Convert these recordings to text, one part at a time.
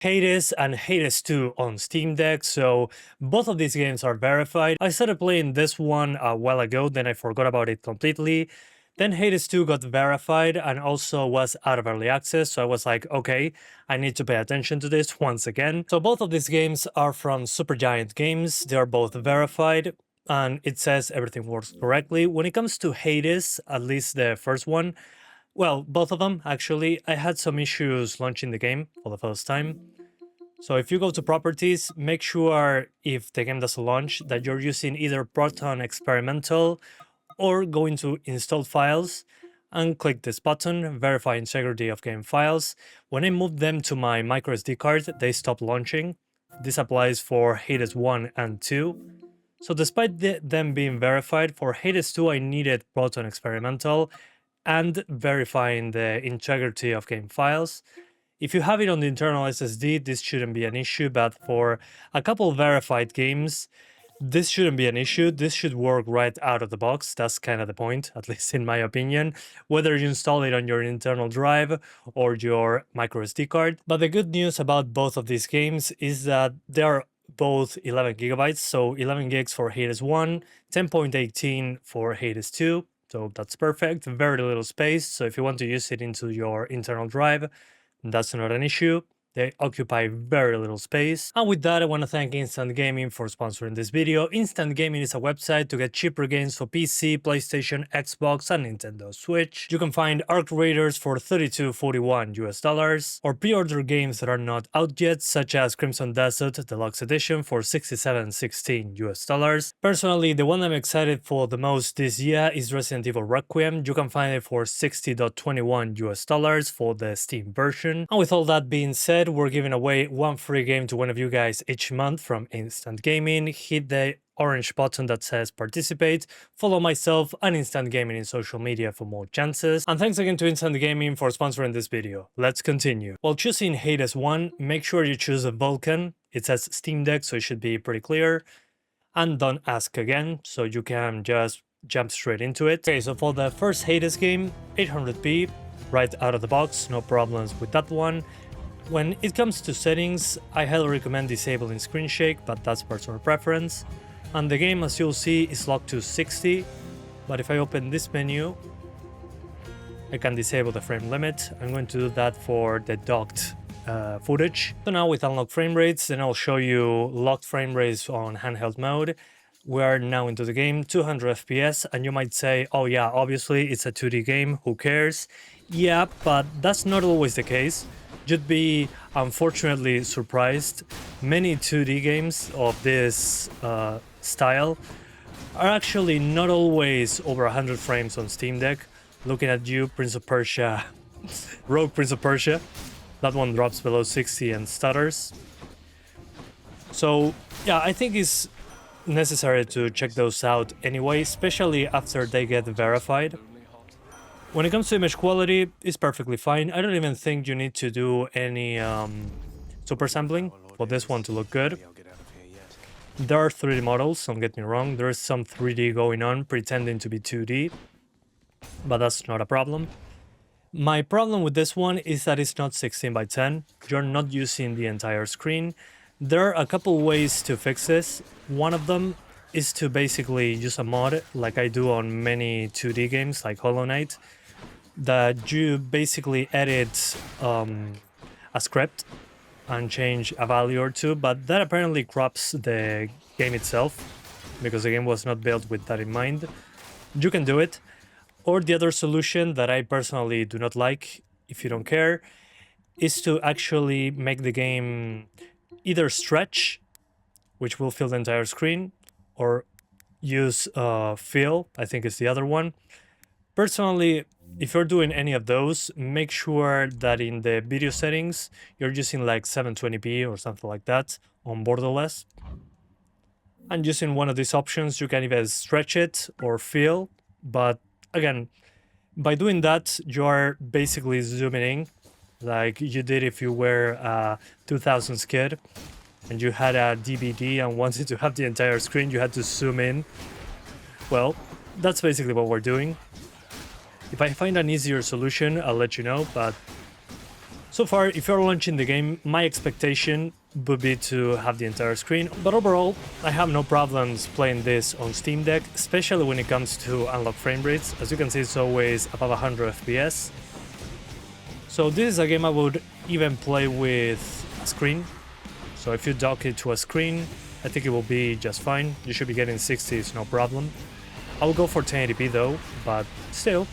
Hades and Hades 2 on Steam Deck, so both of these games are verified. I started playing this one a while ago, then I forgot about it completely. Then Hades 2 got verified and also was out of early access, so I was like, okay, I need to pay attention to this once again. So both of these games are from Supergiant Games, they are both verified, and it says everything works correctly. When it comes to Hades, at least the first one, well, both of them, actually. I had some issues launching the game for the first time. So if you go to properties, make sure if the game doesn't launch that you're using either Proton Experimental or go into Installed Files and click this button, Verify Integrity of Game Files. When I moved them to my MicroSD card, they stopped launching. This applies for Hades 1 and 2. So despite them being verified, for Hades 2 I needed Proton Experimental and verifying the integrity of game files. If you have it on the internal SSD, this shouldn't be an issue, but for a couple verified games, this shouldn't be an issue. This should work right out of the box. That's kind of the point, at least in my opinion, whether you install it on your internal drive or your microSD card. But the good news about both of these games is that they are both 11 gigabytes, so 11 gigs for Hades 1, 10.18 for Hades 2. So that's perfect, very little space. So if you want to use it into your internal drive, that's not an issue. They occupy very little space. And with that, I want to thank Instant Gaming for sponsoring this video. Instant Gaming is a website to get cheaper games for PC, PlayStation, Xbox, and Nintendo Switch. You can find Arc Raiders for $32.41 US, or pre-order games that are not out yet, such as Crimson Desert Deluxe Edition for $67.16 US. Personally, the one I'm excited for the most this year is Resident Evil Requiem. You can find it for $60.21 US for the Steam version. And with all that being said, we're giving away one free game to one of you guys each month from Instant Gaming. Hit the orange button that says participate, follow myself and Instant Gaming in social media for more chances. And thanks again to Instant Gaming for sponsoring this video. Let's continue. While choosing Hades 1, make sure you choose a Vulkan. It says Steam Deck, so it should be pretty clear. And don't ask again, so you can just jump straight into it. Okay, so for the first Hades game, 800p, right out of the box, no problems with that one. When it comes to settings, I highly recommend disabling screen shake, but that's personal preference. And the game, as you'll see, is locked to 60, but if I open this menu, I can disable the frame limit. I'm going to do that for the docked footage. So now with unlocked frame rates, then I'll show you locked frame rates on handheld mode. We're now into the game, 200 FPS, and you might say, oh yeah, obviously it's a 2D game, who cares? Yeah, but that's not always the case. You'd be unfortunately surprised. Many 2D games of this style are actually not always over 100 frames on Steam Deck. Looking at you, Prince of Persia, Rogue Prince of Persia. That one drops below 60 and stutters. So yeah, I think it's necessary to check those out anyway, especially after they get verified. When it comes to image quality, it's perfectly fine. I don't even think you need to do any super sampling for this one to look good. There are 3D models, don't get me wrong. There is some 3D going on, pretending to be 2D, but that's not a problem. My problem with this one is that it's not 16 by 10. You're not using the entire screen. There are a couple ways to fix this. One of them is to basically use a mod, like I do on many 2D games like Hollow Knight, that you basically edit a script and change a value or two, but that apparently crops the game itself, because the game was not built with that in mind. You can do it. Or the other solution that I personally do not like, if you don't care, is to actually make the game either stretch, which will fill the entire screen, or use fill, I think is the other one. Personally, if you're doing any of those, make sure that in the video settings, you're using like 720p or something like that on borderless. And using one of these options, you can either stretch it or fill, but again, by doing that, you are basically zooming in, like you did if you were a 2000s kid and you had a DVD and wanted to have the entire screen, you had to zoom in. Well, that's basically what we're doing. If I find an easier solution, I'll let you know, but So far, if you're launching the game, my expectation would be to have the entire screen, but overall, I have no problems playing this on Steam Deck, especially when it comes to unlock frame rates. As you can see, it's always above 100 FPS. So this is a game I would even play with a screen. So if you dock it to a screen, I think it will be just fine. You should be getting 60s, no problem. I will go for 1080p though, but still,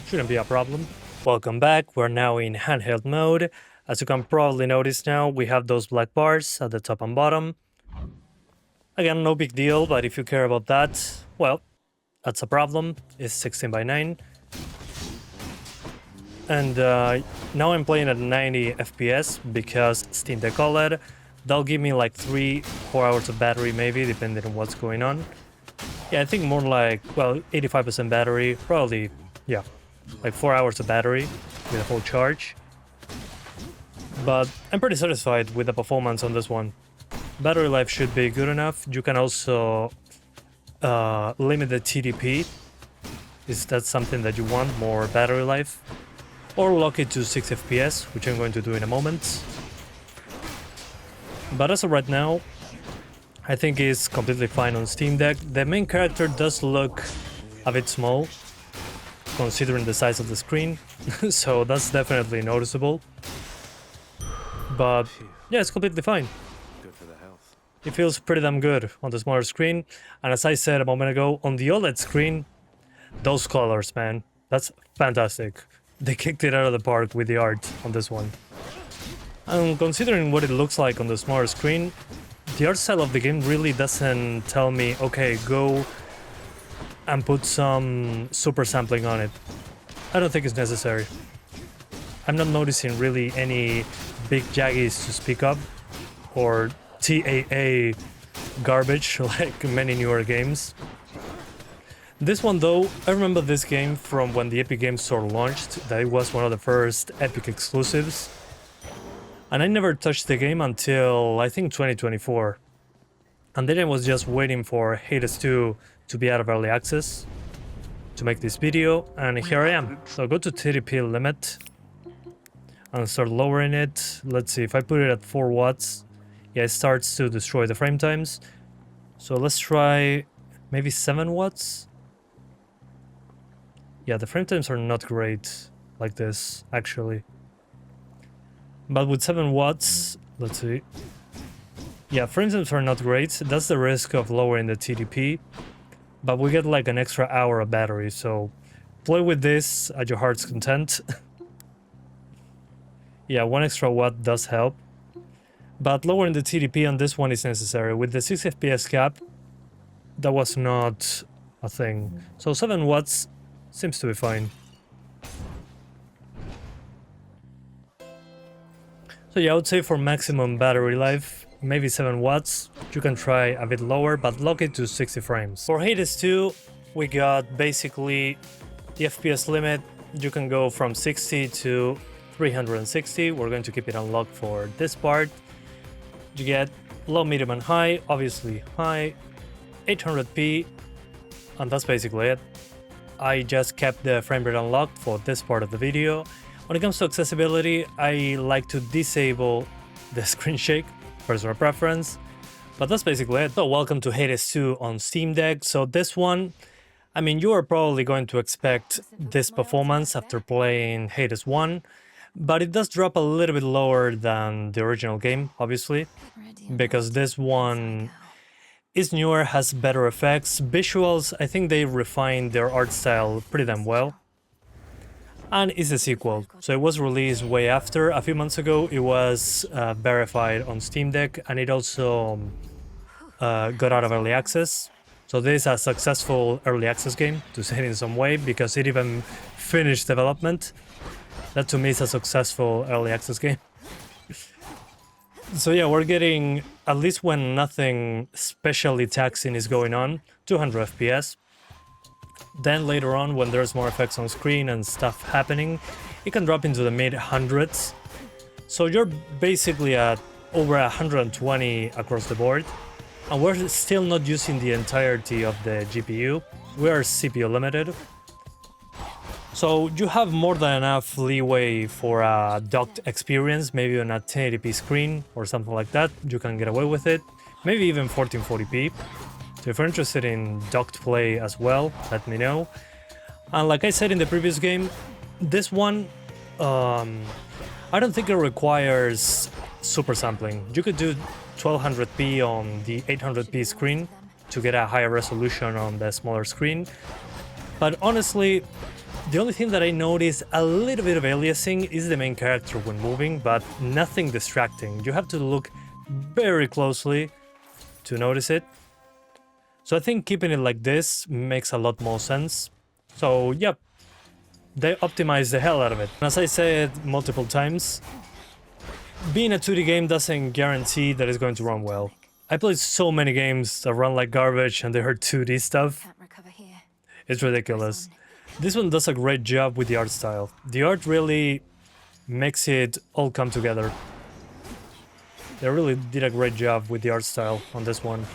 shouldn't be a problem. Welcome back, we're now in handheld mode. As you can probably notice now, we have those black bars at the top and bottom. Again, no big deal, but if you care about that, well, that's a problem. It's 16:9. And now I'm playing at 90 FPS because Steam Deck OLED. That'll give me like 3-4 hours of battery maybe, depending on what's going on. Yeah, I think more like, well, 85% battery, probably, yeah, like 4 hours of battery with a full charge. But I'm pretty satisfied with the performance on this one. Battery life should be good enough. You can also limit the TDP. Is that something that you want, more battery life? Or lock it to 6 FPS, which I'm going to do in a moment. But as of right now, I think it's completely fine on Steam Deck. The main character does look a bit small, considering the size of the screen, so that's definitely noticeable. But yeah, it's completely fine. Good for the health. It feels pretty damn good on the smaller screen, and as I said a moment ago, on the OLED screen, those colors, man, that's fantastic. They kicked it out of the park with the art on this one. And considering what it looks like on the smaller screen, the art style of the game really doesn't tell me, okay, go and put some super sampling on it. I don't think it's necessary. I'm not noticing really any big jaggies to speak of, or TAA garbage like many newer games. This one though, I remember this game from when the Epic Games Store launched, that it was one of the first Epic exclusives. And I never touched the game until, I think, 2024. And then I was just waiting for Hades 2 to be out of early access to make this video, and here I am. So go to TDP limit and start lowering it. Let's see, if I put it at 4 watts, yeah, it starts to destroy the frame times. So let's try maybe 7 watts. Yeah, the frame times are not great like this, actually. But with 7 watts, let's see. Yeah, frame times are not great. That's the risk of lowering the TDP. But we get like an extra hour of battery, so play with this at your heart's content. Yeah, 1 extra watt does help. But lowering the TDP on this one is necessary. With the 6 FPS cap, that was not a thing. So 7 watts seems to be fine. So yeah, I would say for maximum battery life, maybe 7 watts. You can try a bit lower, but lock it to 60 frames. For Hades 2, we got basically the FPS limit. You can go from 60 to 360. We're going to keep it unlocked for this part. You get low, medium, and high. Obviously high, 800p, and that's basically it. I just kept the frame rate unlocked for this part of the video. When it comes to accessibility, I like to disable the screen shake, personal preference, but that's basically it. So welcome to Hades 2 on Steam Deck. So this one, I mean, you are probably going to expect this performance after playing Hades 1, but it does drop a little bit lower than the original game, obviously, because this one is newer, has better effects. Visuals, I think they refined their art style pretty damn well. And it's a sequel, so it was released way after. A few months ago it was verified on Steam Deck, and it also got out of early access. So this is a successful early access game, to say it in some way, because it even finished development. That to me is a successful early access game. So yeah, we're getting, at least when nothing especially taxing is going on, 200 FPS. Then later on, when there's more effects on screen and stuff happening, it can drop into the mid-hundreds. So you're basically at over 120 across the board. And we're still not using the entirety of the GPU. We are CPU limited. So you have more than enough leeway for a docked experience, maybe on a 1080p screen or something like that. You can get away with it, maybe even 1440p. So if you're interested in docked play as well, let me know. And like I said in the previous game, this one, I don't think it requires super sampling. You could do 1200p on the 800p screen to get a higher resolution on the smaller screen. But honestly, the only thing that I notice a little bit of aliasing is the main character when moving, but nothing distracting. You have to look very closely to notice it. So I think keeping it like this makes a lot more sense. So yep, they optimize the hell out of it. As I said multiple times, being a 2D game doesn't guarantee that it's going to run well. I played so many games that run like garbage and they hurt 2D stuff. It's ridiculous. This one does a great job with the art style. The art really makes it all come together. They really did a great job with the art style on this one.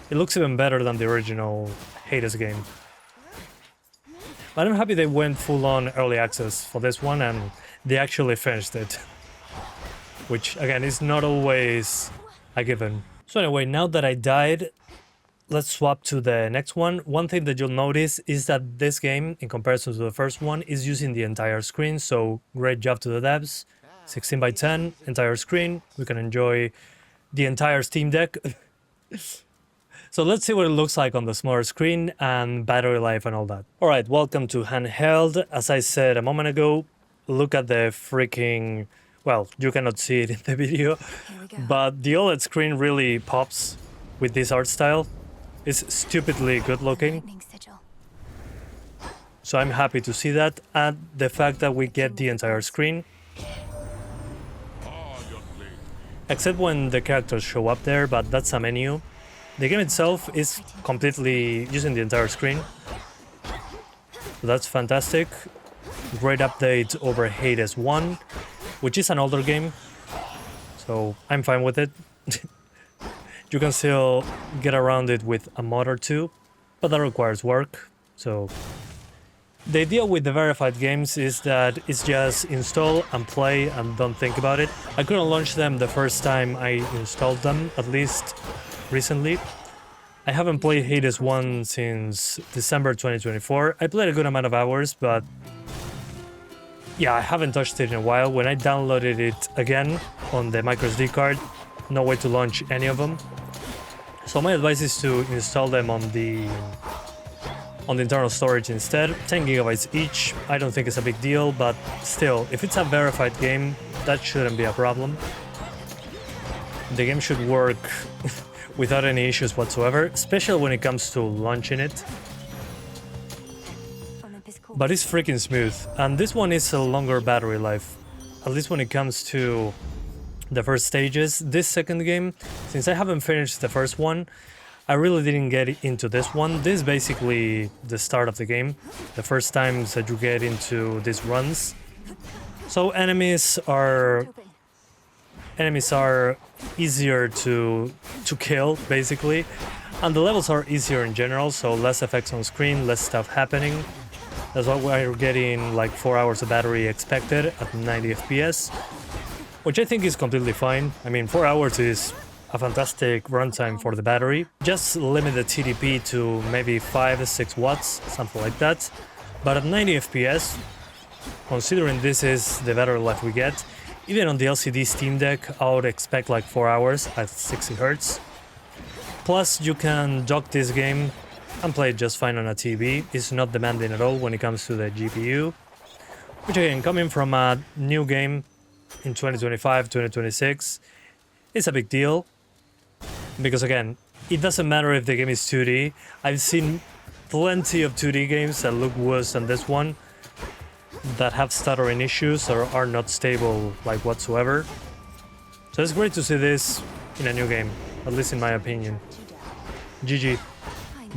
It looks even better than the original Hades game. But I'm happy they went full-on early access for this one and they actually finished it. Which, again, is not always a given. So anyway, now that I died, let's swap to the next one. One thing that you'll notice is that this game, in comparison to the first one, is using the entire screen, so great job to the devs. 16 by 10, entire screen. We can enjoy the entire Steam Deck. So let's see what it looks like on the smaller screen and battery life and all that. Alright, welcome to Handheld. As I said a moment ago, look at the freaking... Well, you cannot see it in the video, but the OLED screen really pops with this art style. It's stupidly good looking. So I'm happy to see that, and the fact that we get the entire screen. Except when the characters show up there, but that's a menu. The game itself is completely using the entire screen. So that's fantastic. Great update over Hades 1, which is an older game. So I'm fine with it. You can still get around it with a mod or two, but that requires work. So the idea with the verified games is that it's just install and play and don't think about it. I couldn't launch them the first time I installed them, at least recently. I haven't played Hades 1 since December 2024. I played a good amount of hours, but yeah, I haven't touched it in a while. When I downloaded it again on the MicroSD card, no way to launch any of them. So my advice is to install them on the internal storage instead. 10 gigabytes each. I don't think it's a big deal, but still, if it's a verified game, that shouldn't be a problem. The game should work without any issues whatsoever, especially when it comes to launching it. But it's freaking smooth, and this one is a longer battery life, at least when it comes to the first stages. This second game, since I haven't finished the first one, I really didn't get into this one. This is basically the start of the game, the first times that you get into these runs. So enemies are easier to kill, basically, and the levels are easier in general, so less effects on screen, less stuff happening. That's why we're getting like 4 hours of battery expected at 90 FPS, which I think is completely fine. I mean, 4 hours is a fantastic runtime for the battery. Just limit the TDP to maybe 5-6 watts, something like that. But at 90 FPS, considering this is the battery life we get, even on the LCD Steam Deck, I would expect like 4 hours at 60 Hz. Plus, you can dock this game and play it just fine on a TV. It's not demanding at all when it comes to the GPU. Which again, coming from a new game in 2025, 2026, it's a big deal. Because again, it doesn't matter if the game is 2D. I've seen plenty of 2D games that look worse than this one, that have stuttering issues or are not stable like whatsoever. So it's great to see this in a new game, at least in my opinion. GG.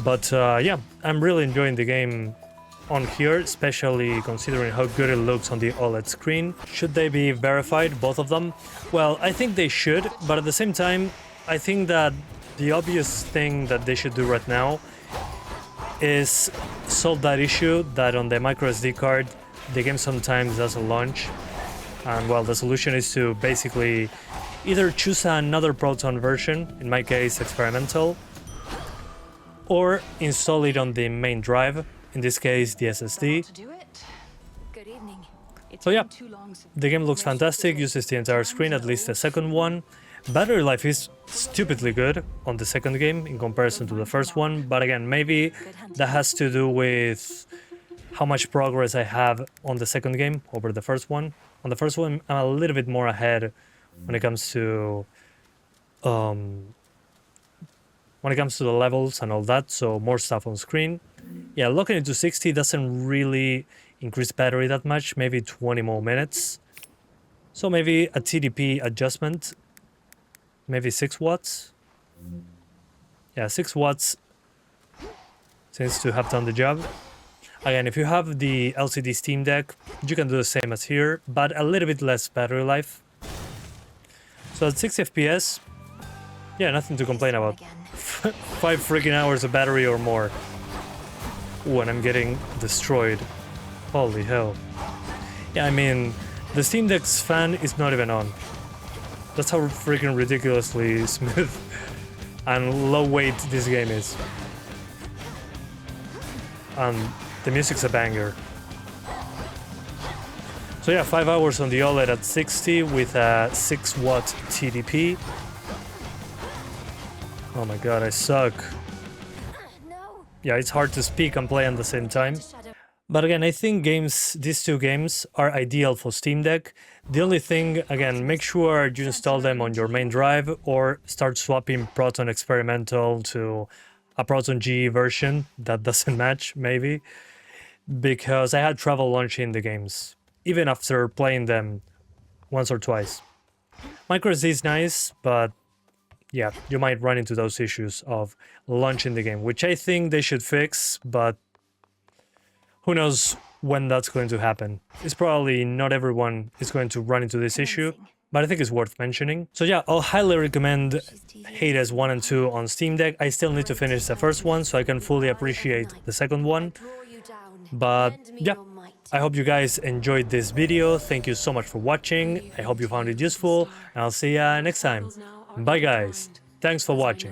But yeah, I'm really enjoying the game on here, especially considering how good it looks on the OLED screen. Should they be verified, both of them? Well, I think they should, but at the same time, I think that the obvious thing that they should do right now is solve that issue that on the microSD card the game sometimes does a launch, and well, the solution is to basically either choose another Proton version, in my case experimental, or install it on the main drive, in this case the SSD. So yeah, the game looks fantastic, uses the entire screen, at least the second one. Battery life is stupidly good on the second game in comparison to the first one, but again, maybe that has to do with how much progress I have on the second game over the first one. On the first one, I'm a little bit more ahead when it comes to the levels and all that, so more stuff on screen. Yeah, locking it to 60 doesn't really increase battery that much, maybe 20 more minutes. So maybe a TDP adjustment, maybe 6 watts. Yeah, 6 watts seems to have done the job. Again, if you have the LCD Steam Deck, you can do the same as here, but a little bit less battery life. So at 60 FPS, yeah, nothing to complain about. 5 freaking hours of battery or more. When I'm getting destroyed. Holy hell. Yeah, I mean, the Steam Deck's fan is not even on. That's how freaking ridiculously smooth and low weight this game is. And the music's a banger. So yeah, 5 hours on the OLED at 60 with a 6 watt TDP. Oh my god, I suck. Yeah, it's hard to speak and play at the same time. But again, I think these two games are ideal for Steam Deck. The only thing, again, make sure you install them on your main drive or start swapping Proton Experimental to a Proton GE version that doesn't match, maybe. Because I had trouble launching the games, even after playing them once or twice. MicroSD is nice, but yeah, you might run into those issues of launching the game, which I think they should fix, but who knows when that's going to happen. It's probably not everyone is going to run into this issue, but I think it's worth mentioning. So yeah, I'll highly recommend Hades 1 and 2 on Steam Deck. I still need to finish the first one so I can fully appreciate the second one. But yeah, I hope you guys enjoyed this video. Thank you so much for watching. I hope you found it useful, and I'll see ya next time. Bye guys. Thanks for watching.